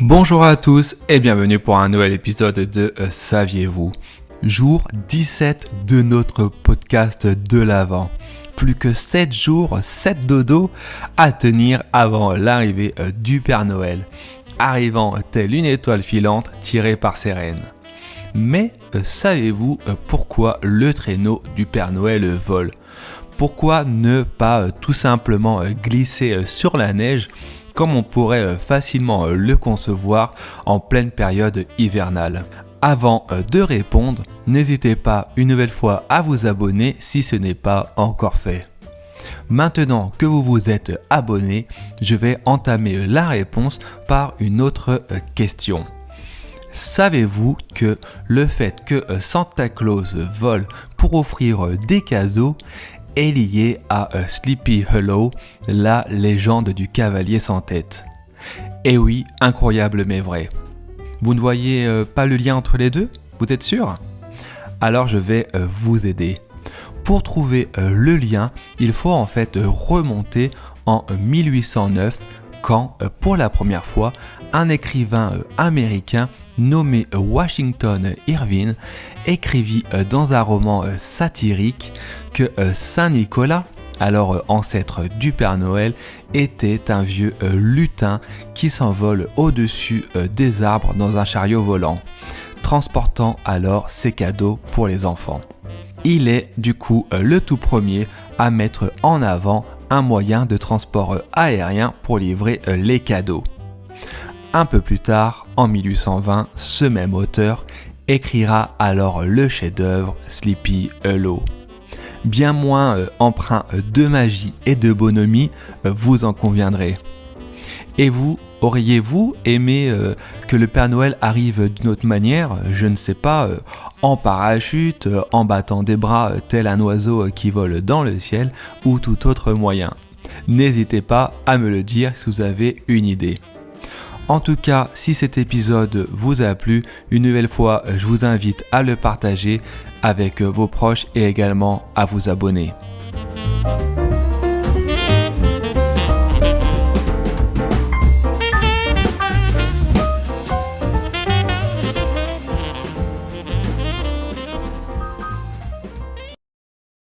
Bonjour à tous et bienvenue pour un nouvel épisode de Saviez-vous ? Jour 17 de notre podcast de l'Avent. Plus que 7 jours, 7 dodos à tenir avant l'arrivée du Père Noël, arrivant telle une étoile filante tirée par ses rênes. Mais savez-vous pourquoi le traîneau du Père Noël vole ? Pourquoi ne pas tout simplement glisser sur la neige comme on pourrait facilement le concevoir en pleine période hivernale ? Avant de répondre, n'hésitez pas une nouvelle fois à vous abonner si ce n'est pas encore fait. Maintenant que vous vous êtes abonné, je vais entamer la réponse par une autre question. Savez-vous que le fait que Santa Claus vole pour offrir des cadeaux est lié à Sleepy Hollow, la légende du cavalier sans tête? Eh oui, incroyable mais vrai. Vous ne voyez pas le lien entre les deux ? Vous êtes sûr ? Alors je vais vous aider. Pour trouver le lien, il faut en fait remonter en 1809 quand, pour la première fois, un écrivain américain nommé Washington Irving écrivit dans un roman satirique que Saint Nicolas, alors ancêtre du Père Noël, était un vieux lutin qui s'envole au-dessus des arbres dans un chariot volant, transportant alors ses cadeaux pour les enfants. Il est du coup le tout premier à mettre en avant un moyen de transport aérien pour livrer les cadeaux. Un peu plus tard, en 1820, ce même auteur écrira alors le chef-d'œuvre Sleepy Hollow. Bien moins empreint de magie et de bonhomie, vous en conviendrez. Et vous, auriez-vous aimé que le Père Noël arrive d'une autre manière, je ne sais pas, en parachute, en battant des bras tel un oiseau qui vole dans le ciel ou tout autre moyen ? N'hésitez pas à me le dire si vous avez une idée. En tout cas, si cet épisode vous a plu, une nouvelle fois, je vous invite à le partager avec vos proches et également à vous abonner.